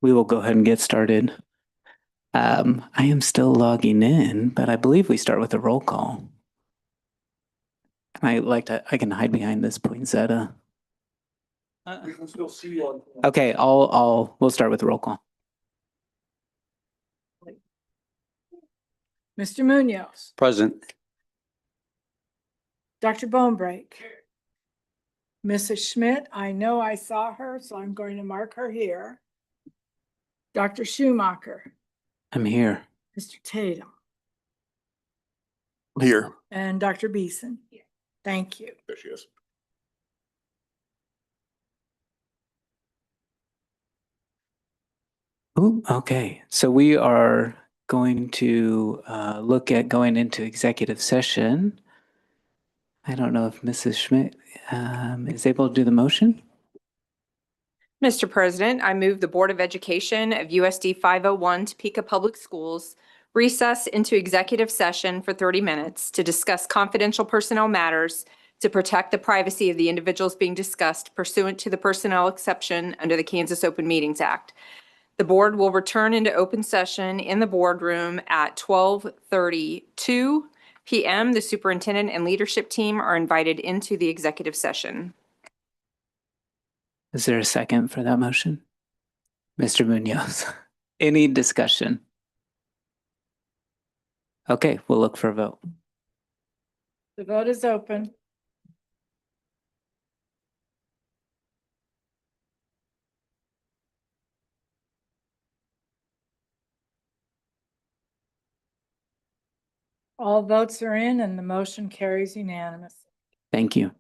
We will go ahead and get started. I am still logging in, but I believe we start with a roll call. I can hide behind this poinsettia. Okay, we'll start with a roll call. Mr. Munoz, Present. Dr. Bonebrake, Mrs. Schmidt, I know I saw her, so I'm going to mark her here. Dr. Schumacher, I'm here. Mr. Tatum, Here. and Dr. Beeson. Thank you. There she is. Ooh, okay, so we are going to look at going into executive session. I don't know if Mrs. Schmidt is able to do the motion. Mr. President, I move the Board of Education of USD 501 Topeka Public Schools recess into executive session for 30 minutes to discuss confidential personnel matters to protect the privacy of the individuals being discussed pursuant to the personnel exception under the Kansas Open Meetings Act. The board will return into open session in the boardroom at 12:32 p.m. The superintendent and leadership team are invited into the executive session. Is there a second for that motion? Mr. Munoz, any discussion? Okay, we'll look for a vote. The vote is open. All votes are in and the motion carries unanimous. Thank you.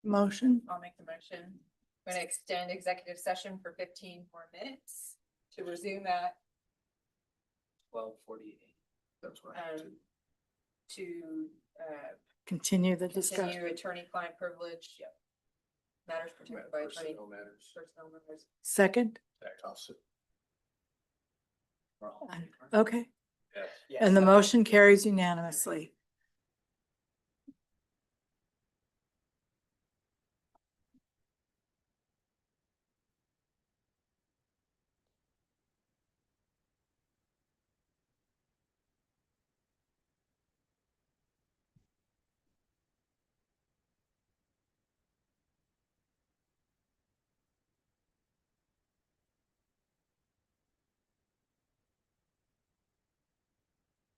Motion? I'll make the motion. I'm going to extend executive session for 15 more minutes to resume at 12:48. That's what I um, to Continue the discussion. continue attorney-client privilege. Yep. Matters protected by attorney. Personnel matters. Personnel matters. Second? I'll sit. Okay. Yes. And the motion carries unanimously.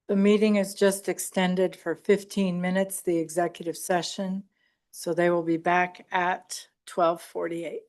The meeting is just extended for 15 minutes, the executive session. So they will be back at 12:48.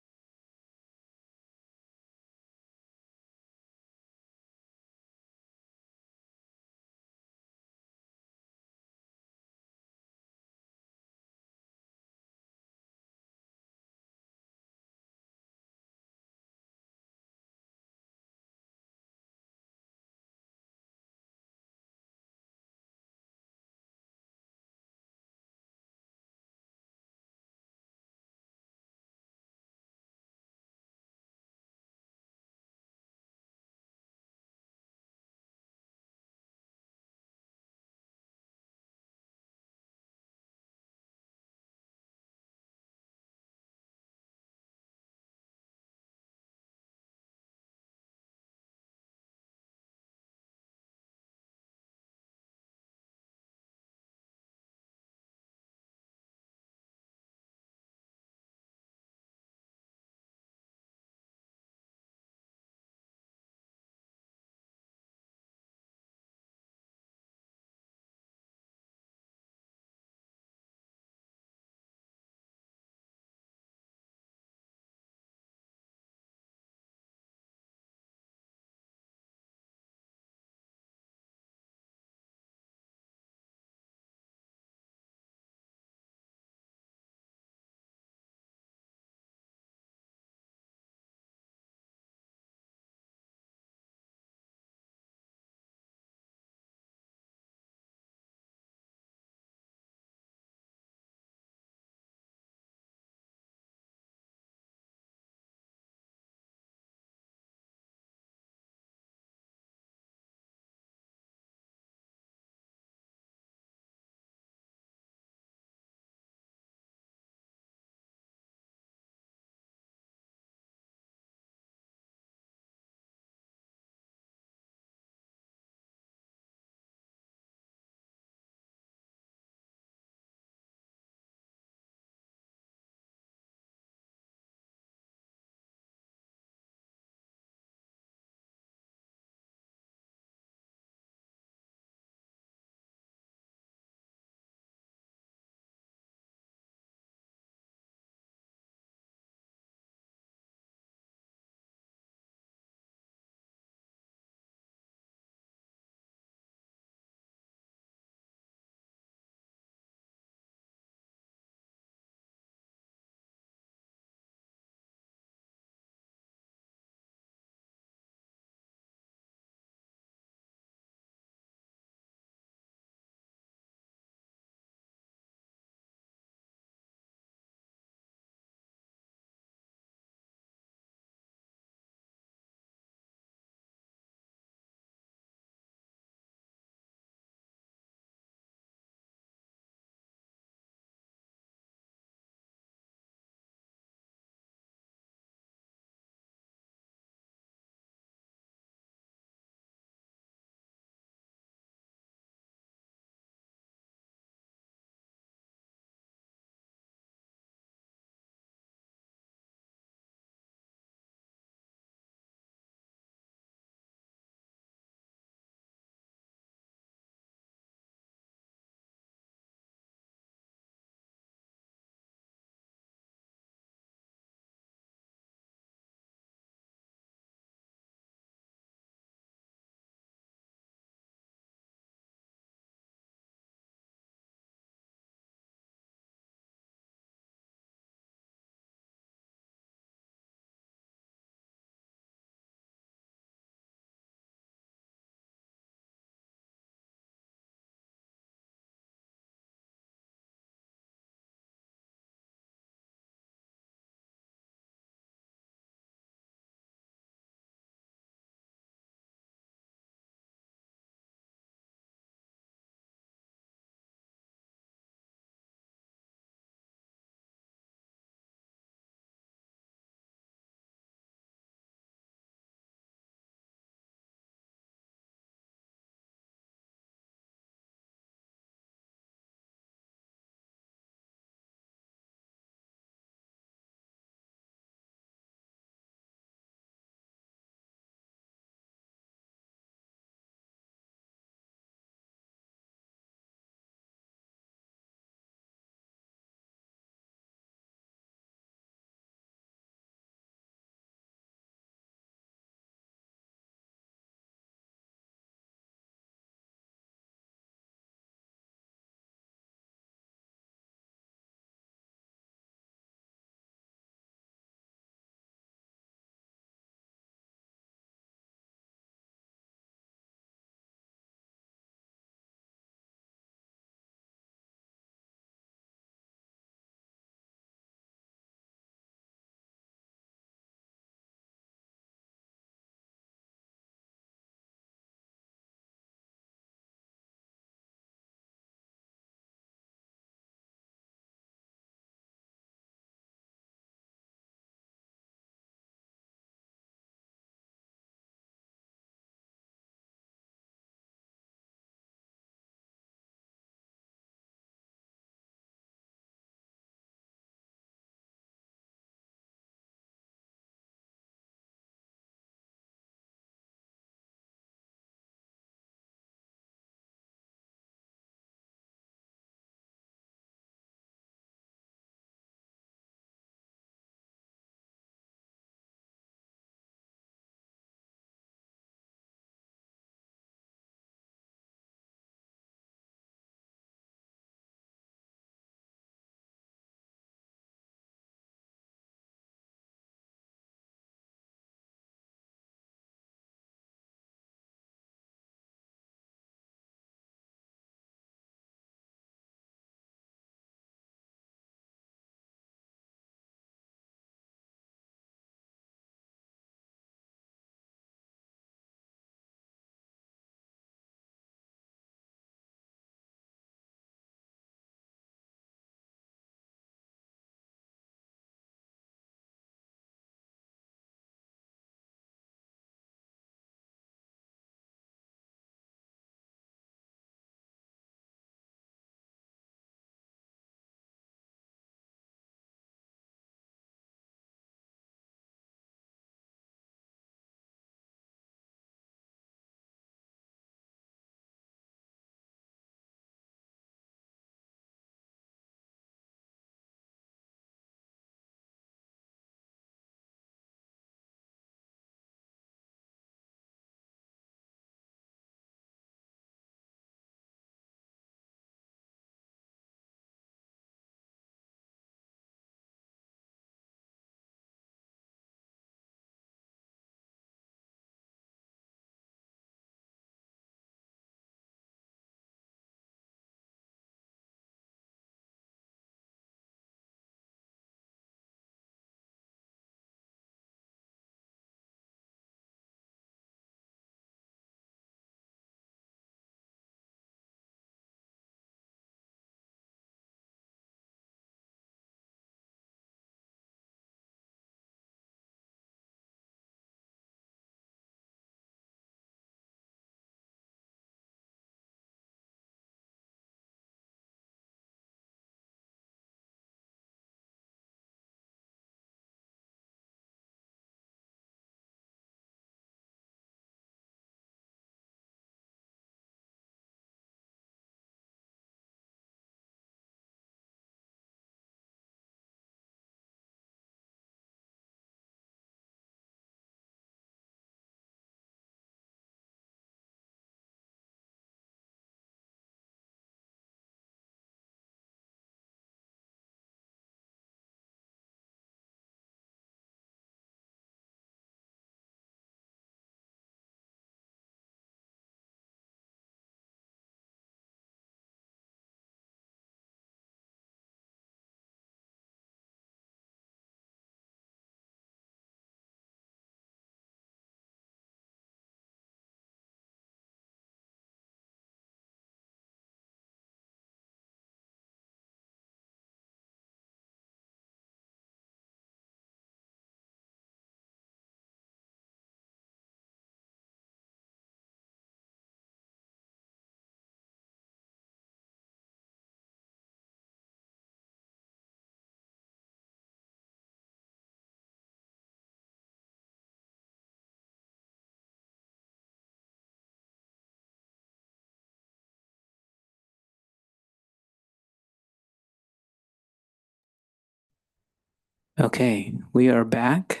Okay, we are back.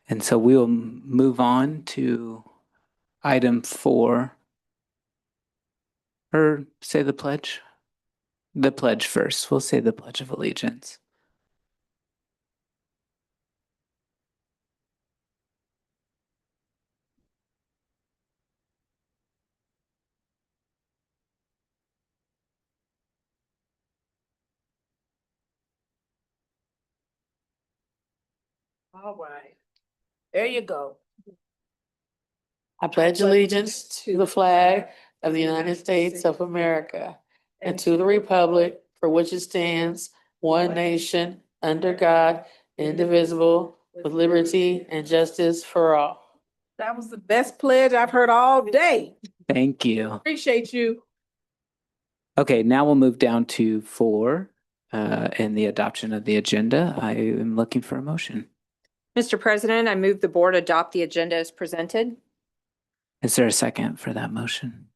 And so we will move on to item 4. Or say the pledge. The pledge first. We'll say the Pledge of Allegiance. All right. There you go. I pledge allegiance to the flag of the United States of America and to the republic for which it stands, one nation, under God, indivisible, with liberty and justice for all. That was the best pledge I've heard all day. Thank you. Appreciate you. Okay, now we'll move down to 4 and the adoption of the agenda. I am looking for a motion. Mr. President, I move the board adopt the agenda as presented. Is there a second for that motion?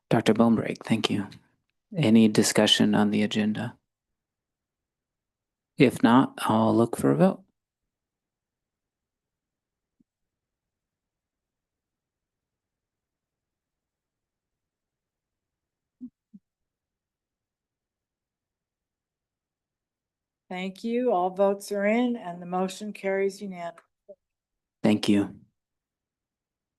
Dr. Bonebrake, thank you. Any discussion on the agenda? If not, I'll look for a vote. Thank you. All votes are in and the motion carries unanimously. Thank you.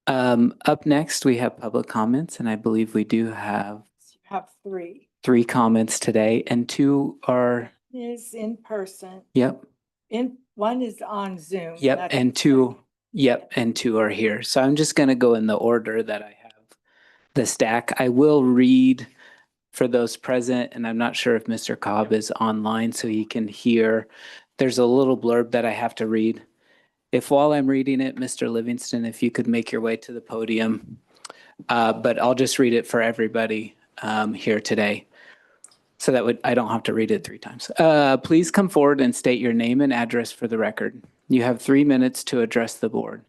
Up next, we have public comments, and I believe we do have You have 3. 3 comments today, and 2 are, Is in person. yep, One is on Zoom. yep, That's and 2, yep, and 2 are here. So I'm just going to go in the order that I have the stack. I will read for those present, and I'm not sure if Mr. Cobb is online so he can hear. There's a little blurb that I have to read. If while I'm reading it, Mr. Livingston, if you could make your way to the podium, but I'll just read it for everybody here today. So that I don't have to read it 3 times. Please come forward and state your name and address for the record. You have 3 minutes to address the board.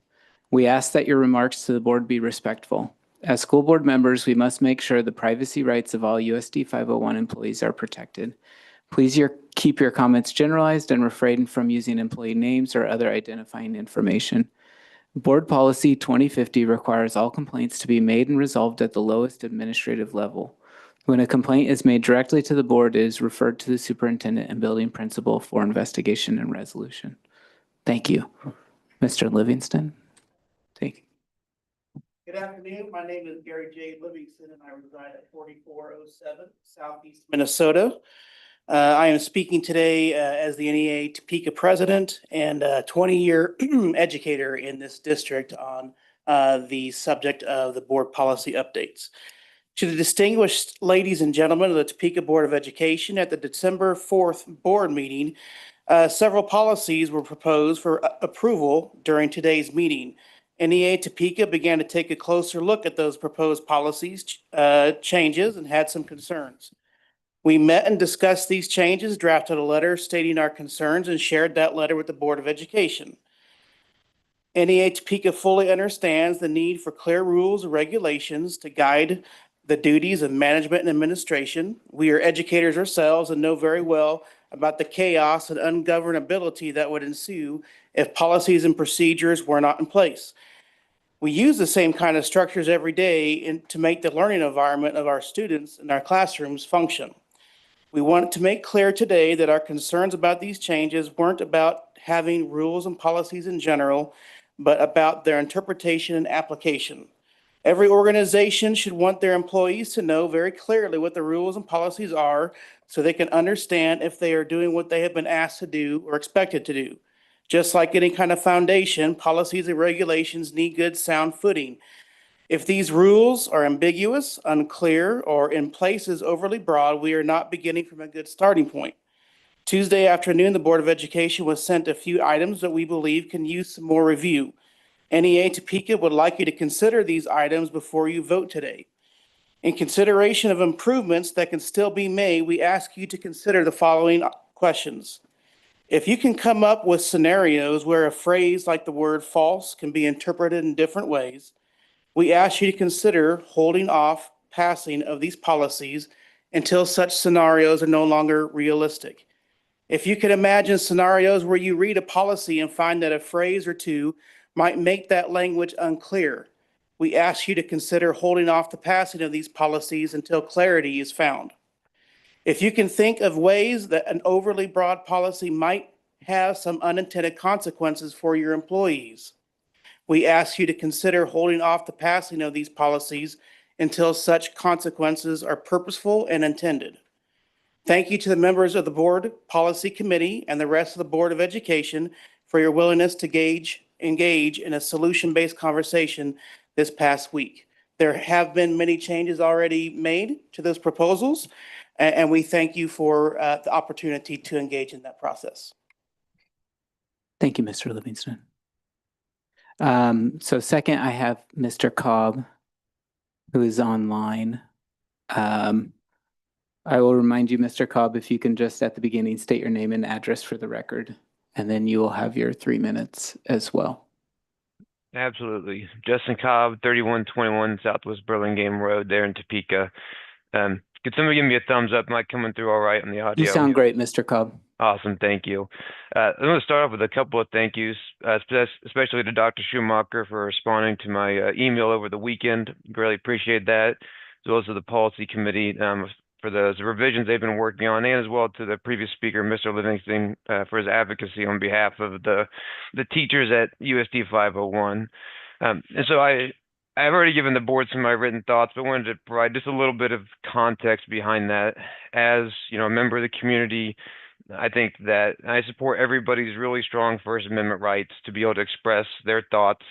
We ask that your remarks to the board be respectful. As school board members, we must make sure the privacy rights of all USD 501 employees are protected. Please keep your comments generalized and refrain from using employee names or other identifying information. Board Policy 2050 requires all complaints to be made and resolved at the lowest administrative level. When a complaint is made directly to the board, it is referred to the superintendent and building principal for investigation and resolution. Thank you. Mr. Livingston? Good afternoon. My name is Gary J. Livingston, and I reside at 4407 Southeast Minnesota. I am speaking today as the NEA Topeka president and a 20-year educator in this district on the subject of the board policy updates. To the distinguished ladies and gentlemen of the Topeka Board of Education, at the December 4th board meeting, several policies were proposed for approval during today's meeting. NEA Topeka began to take a closer look at those proposed policies changes and had some concerns. We met and discussed these changes, drafted a letter stating our concerns, and shared that letter with the Board of Education. NEA Topeka fully understands the need for clear rules and regulations to guide the duties of management and administration. We are educators ourselves and know very well about the chaos and ungovernability that would ensue if policies and procedures were not in place. We use the same kind of structures every day to make the learning environment of our students in our classrooms function. We want to make clear today that our concerns about these changes weren't about having rules and policies in general, but about their interpretation and application. Every organization should want their employees to know very clearly what the rules and policies are so they can understand if they are doing what they have been asked to do or expected to do. Just like any kind of foundation, policies and regulations need good sound footing. If these rules are ambiguous, unclear, or in places overly broad, we are not beginning from a good starting point. Tuesday afternoon, the Board of Education was sent a few items that we believe can use some more review. NEA Topeka would like you to consider these items before you vote today. In consideration of improvements that can still be made, we ask you to consider the following questions. If you can come up with scenarios where a phrase like the word false can be interpreted in different ways, we ask you to consider holding off passing of these policies until such scenarios are no longer realistic. If you could imagine scenarios where you read a policy and find that a phrase or two might make that language unclear, we ask you to consider holding off the passing of these policies until clarity is found. If you can think of ways that an overly broad policy might have some unintended consequences for your employees, we ask you to consider holding off the passing of these policies until such consequences are purposeful and intended. Thank you to the members of the Board Policy Committee and the rest of the Board of Education for your willingness to engage in a solution-based conversation this past week. There have been many changes already made to those proposals, and we thank you for the opportunity to engage in that process. Thank you, Mr. Livingston. So second, I have Mr. Cobb, who is online. I will remind you, Mr. Cobb, if you can just at the beginning state your name and address for the record, and then you will have your 3 minutes as well. Absolutely. Justin Cobb, 3121 Southwest Burlingame Road there in Topeka. Could somebody give me a thumbs up? Am I coming through all right on the audio? You sound great, Mr. Cobb. Awesome. Thank you. I'm going to start off with a couple of thank yous, especially to Dr. Schumacher for responding to my email over the weekend. Really appreciate that, as well as to the policy committee for those revisions they've been working on, and as well to the previous speaker, Mr. Livingston, for his advocacy on behalf of the teachers at USD 501. And so I've already given the board some of my written thoughts, but wanted to provide just a little bit of context behind that. As you know, a member of the community, I think that I support everybody's really strong First Amendment rights to be able to express their thoughts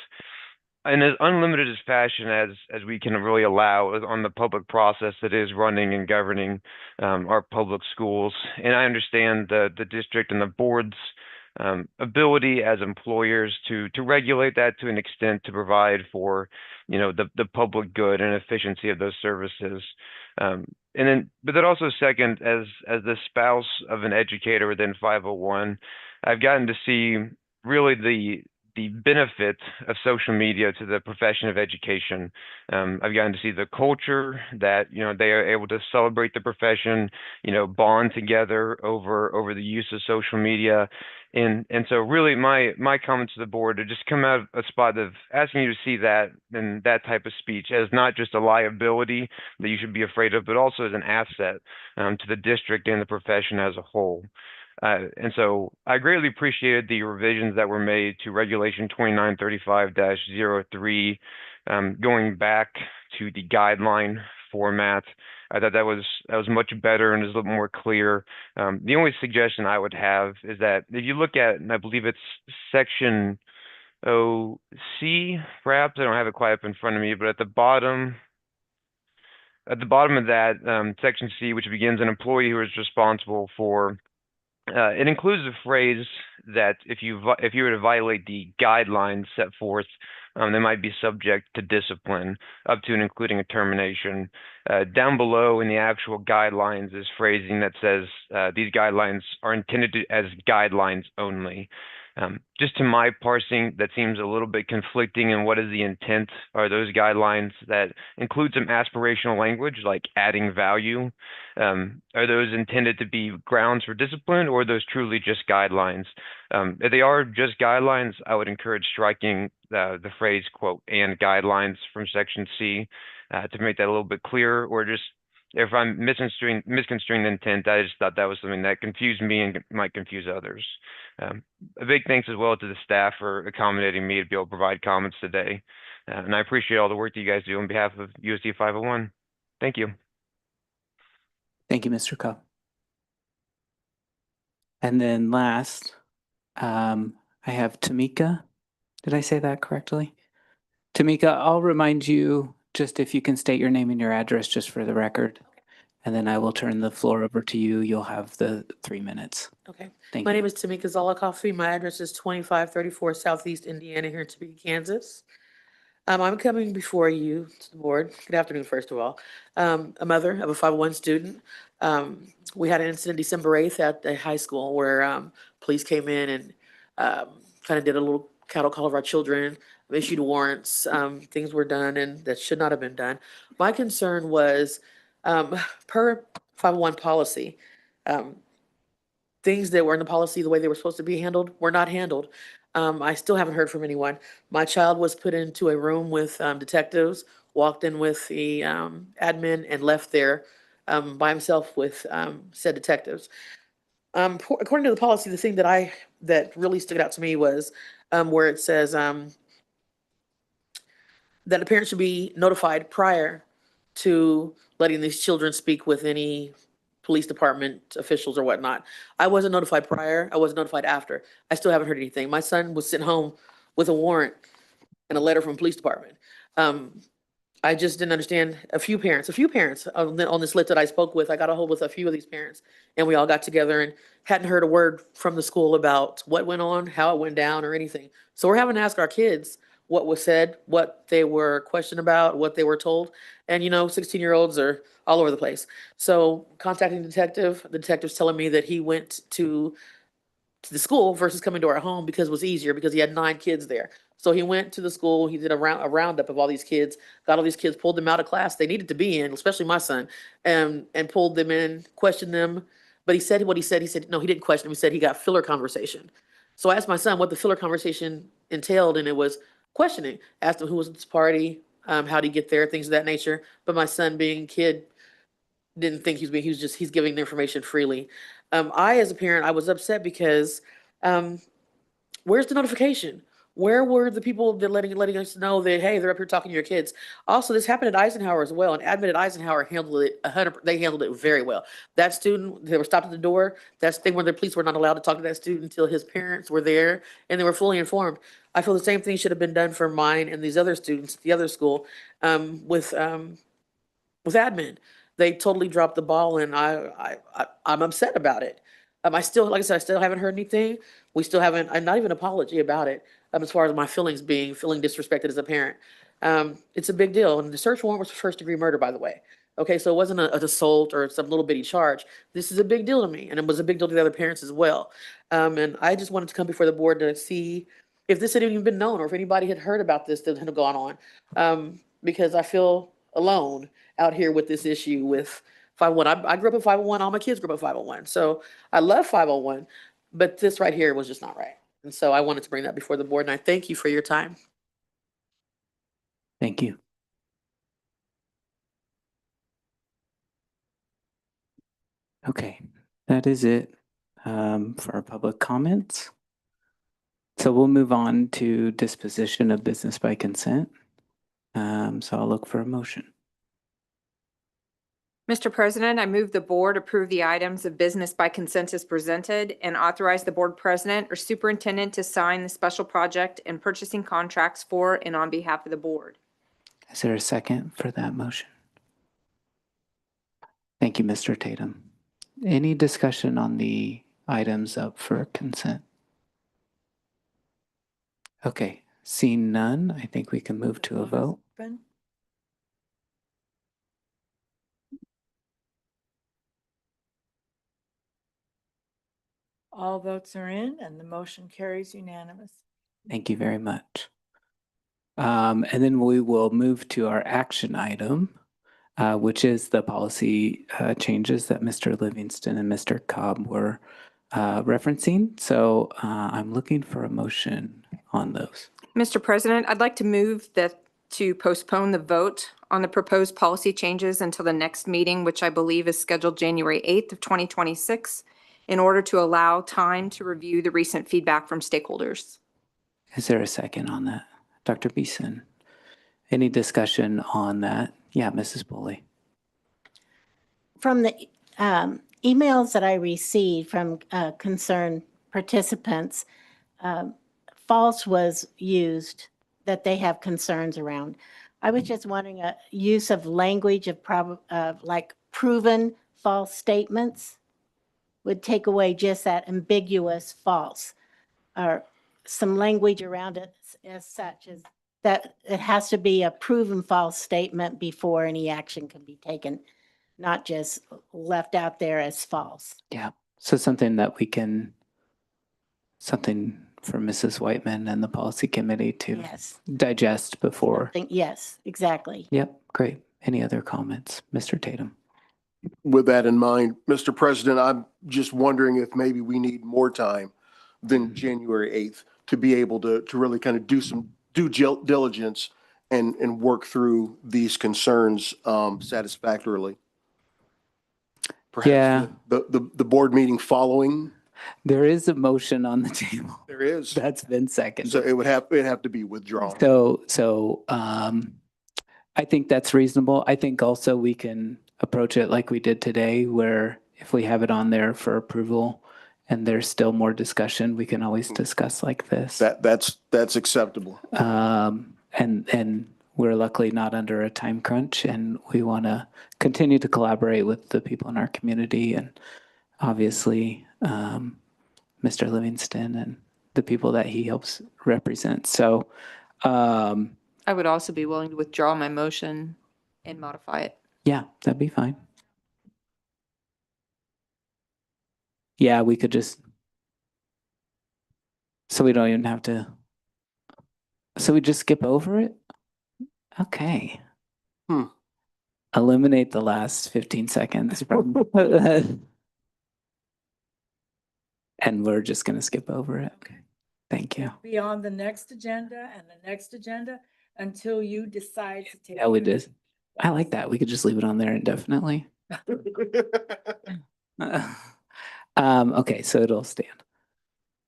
in as unlimited as fashion as we can really allow on the public process that is running and governing our public schools. And I understand the district and the board's ability as employers to regulate that to an extent to provide for, you know, the public good and efficiency of those services. But then also second, as the spouse of an educator within 501, I've gotten to see really the benefit of social media to the profession of education. I've gotten to see the culture that, you know, they are able to celebrate the profession, you know, bond together over the use of social media. And so really my comments to the board to just come out of a spot of asking you to see that and that type of speech as not just a liability that you should be afraid of, but also as an asset to the district and the profession as a whole. And so I greatly appreciated the revisions that were made to Regulation 2935-03, going back to the guideline format. I thought that was much better and is a little more clear. The only suggestion I would have is that if you look at, and I believe it's section OC, perhaps, I don't have it quite up in front of me, but at the bottom of that, section C, which begins an employee who is responsible for, it includes a phrase that if you were to violate the guidelines set forth, they might be subject to discipline, up to and including a termination. Down below in the actual guidelines is phrasing that says these guidelines are intended as guidelines only. Just to my parsing, that seems a little bit conflicting in what is the intent. Are those guidelines that include some aspirational language like adding value? Are those intended to be grounds for discipline, or are those truly just guidelines? If they are just guidelines, I would encourage striking the phrase, quote, and guidelines from section C to make that a little bit clearer, or just if I'm misconstruing the intent, I just thought that was something that confused me and might confuse others. A big thanks as well to the staff for accommodating me to be able to provide comments today. And I appreciate all the work that you guys do on behalf of USD 501. Thank you. Thank you, Mr. Cobb. And then last, I have Tamika. Did I say that correctly? Tamika, I'll remind you just if you can state your name and your address just for the record. And then I will turn the floor over to you. You'll have the 3 minutes. Okay. Thank My you. name is Tamika Zolikoff. My address is 2534 Southeast Indiana here in Topeka, Kansas. I'm coming before you to the board. Good afternoon, first of all. A mother of a 501 student. We had an incident December 8th at the high school where police came in and kind of did a little cattle call of our children, issued warrants. Things were done and that should not have been done. My concern was per 501 policy, things that were in the policy, the way they were supposed to be handled, were not handled. I still haven't heard from anyone. My child was put into a room with detectives, walked in with the admin and left there by himself with said detectives. According to the policy, the thing that really stood out to me was where it says that a parent should be notified prior to letting these children speak with any police department officials or whatnot. I wasn't notified prior. I wasn't notified after. I still haven't heard anything. My son was sent home with a warrant and a letter from police department. I just didn't understand a few parents on this list that I spoke with. I got a hold with a few of these parents and we all got together and hadn't heard a word from the school about what went on, how it went down or anything. So we're having to ask our kids what was said, what they were questioned about, what they were told. And 16-year-olds are all over the place. So contacting the detective's telling me that he went to the school versus coming to our home because it was easier because he had 9 kids there. So he went to the school, he did a roundup of all these kids, got all these kids, pulled them out of class they needed to be in, especially my son, and pulled them in, questioned them. But he said what he said. He said, no, he didn't question them. He said he got filler conversation. So I asked my son what the filler conversation entailed, and it was questioning. Asked him who was at this party, how did he get there, things of that nature. But my son, being a kid, didn't think he's giving the information freely. I, as a parent, I was upset because where's the notification? Where were the people that letting us know that, hey, they're up here talking to your kids? Also, this happened at Eisenhower as well, and admin at Eisenhower handled it they handled it very well. That student, they were stopped at the door. That's the thing where the police were not allowed to talk to that student until his parents were there and they were fully informed. I feel the same thing should have been done for mine and these other students at the other school with admin. They totally dropped the ball, and I'm upset about it. I still, like I said, I still haven't heard anything. We still haven't, not even an apology about it. As far as my feeling disrespected as a parent. It's a big deal. And the search warrant was for first-degree murder, by the way. Okay, so it wasn't an assault or some little bitty charge. This is a big deal to me, and it was a big deal to the other parents as well. And I just wanted to come before the board to see if this had even been known or if anybody had heard about this that had gone on. Because I feel alone out here with this issue with 501. I grew up in 501. All my kids grew up in 501. So I love 501, but this right here was just not right. And so I wanted to bring that before the board, and I thank you for your time. Thank you. Okay, that is it for our public comments. So we'll move on to disposition of business by consent. So I'll look for a motion. Mr. President, I move the board approve the items of business by consensus presented and authorize the board president or superintendent to sign the special project and purchasing contracts for and on behalf of the board. Is there a second for that motion? Thank you, Mr. Tatum. Any discussion on the items up for consent? Okay, seeing none, I think we can move to a vote. Open. All votes are in and the motion carries unanimous. Thank you very much. And then we will move to our action item, which is the policy changes that Mr. Livingston and Mr. Cobb were referencing. So I'm looking for a motion on those. Mr. President, I'd like to move to postpone the vote on the proposed policy changes until the next meeting, which I believe is scheduled January 8th of 2026, in order to allow time to review the recent feedback from stakeholders. Is there a second on that? Dr. Beeson, any discussion on that? Yeah, Mrs. Bully. From the emails that I received from concerned participants, false was used that they have concerns around. I was just wondering use of language of like proven false statements would take away just that ambiguous false, or some language around it as such as that it has to be a proven false statement before any action can be taken, not just left out there as false. Yeah. So something that we can, something for Mrs. Whiteman and the policy committee to Yes. digest before. Yes, exactly. Yep. Great. Any other comments? Mr. Tatum. With that in mind, Mr. President, I'm just wondering if maybe we need more time than January 8th to be able to really kind of do some due diligence and work through these concerns satisfactorily. Yeah. Perhaps the board meeting following, There is a motion on the table there is. that's been seconded. So it'd have to be withdrawn. So, I think that's reasonable. I think also we can approach it like we did today, where if we have it on there for approval and there's still more discussion, we can always discuss like this. That's acceptable. And we're luckily not under a time crunch, and we want to continue to collaborate with the people in our community and obviously, Mr. Livingston and the people that he helps represent. So, I would also be willing to withdraw my motion and modify it. yeah, that'd be fine. Yeah, we could just, so we don't even have to, so we just skip over it? Okay. Eliminate the last 15 seconds from, and we're just going to skip over it. Okay. Thank you. Be on the next agenda and the next agenda until you decide to take. Yeah, we did. I like that. We could just leave it on there indefinitely. Okay, so it'll stand.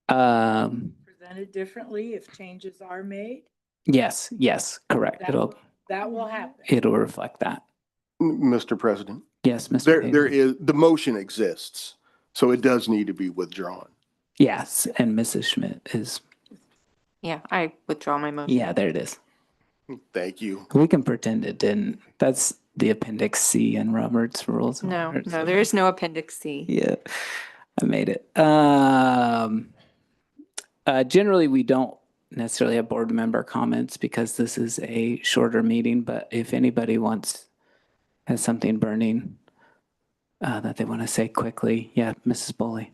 Presented differently if changes are made. Yes, correct. That will happen. It'll reflect that. Mr. President, Yes, Mr. there Tatum. is, the motion exists, so it does need to be withdrawn. Yes, and Mrs. Schmidt is, Yeah, I withdraw my motion. yeah, there it is. Thank you. We can pretend it didn't. That's the Appendix C in Robert's Rules. of No, Order, no, so- there is no Appendix C. Yeah, I made it. Generally, we don't necessarily have board member comments because this is a shorter meeting, but if anybody has something burning that they want to say quickly, yeah, Mrs. Boley.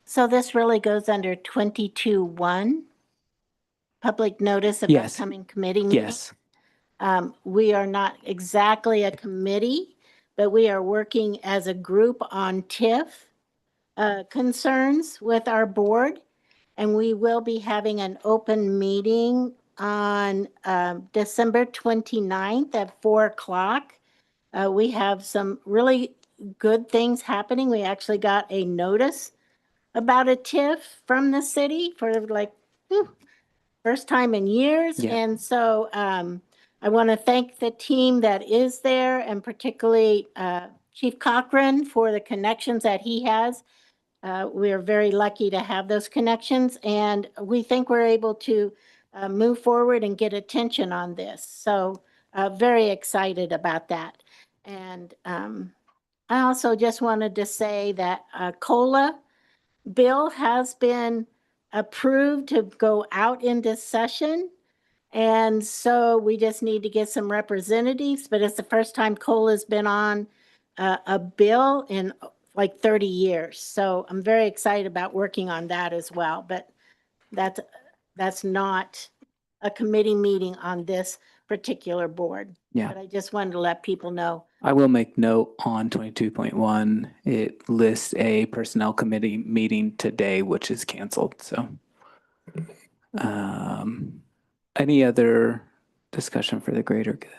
So this really goes under 22-1, public notice of Yes. upcoming committee meeting. Yes, We are not exactly a committee, but we are working as a group on TIF concerns with our board. And we will be having an open meeting on December 29th at 4:00. We have some really good things happening. We actually got a notice about a TIF from the city for like first time in years. Yeah. And so I want to thank the team that is there, and particularly Chief Cochran for the connections that he has. We are very lucky to have those connections, and we think we're able to move forward and get attention on this. So very excited about that. And I also just wanted to say that COLA bill has been approved to go out into session. And so we just need to get some representatives, but it's the first time COLA's been on a bill in like 30 years. So I'm very excited about working on that as well, but that's not a committee meeting on this particular board. Yeah. But I just wanted to let people know. I will make note on 22.1. It lists a personnel committee meeting today, which is canceled. So, any other discussion for the greater good?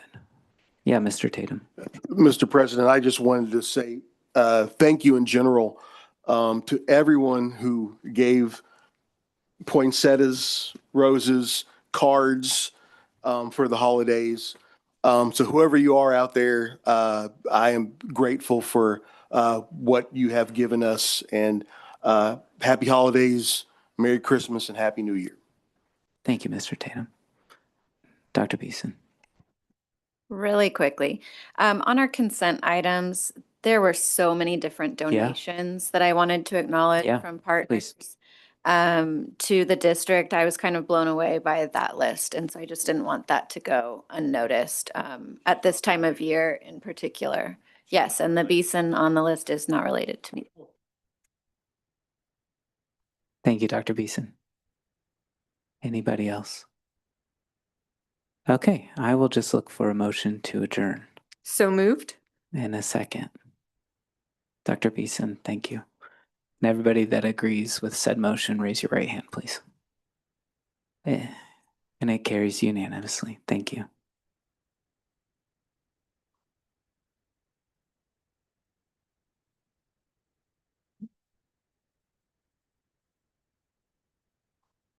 Yeah, Mr. Tatum. Mr. President, I just wanted to say thank you in general to everyone who gave poinsettias, roses, cards for the holidays. So whoever you are out there, I am grateful for what you have given us, and happy holidays, Merry Christmas, and Happy New Year. Thank you, Mr. Tatum. Dr. Beeson. Really quickly, on our consent items, there were so many different donations that I wanted to acknowledge Yeah, from partners to the district. I was kind of blown away by that list, and so I just didn't want that to go unnoticed at this time of year in particular. Yes, and the Beeson on the list is not related to me. Thank you, Dr. Beeson. Anybody else? Okay, I will just look for a motion to adjourn So moved? in a second. Dr. Beeson, thank you. And everybody that agrees with said motion, raise your right hand, please. And it carries unanimously. Thank you.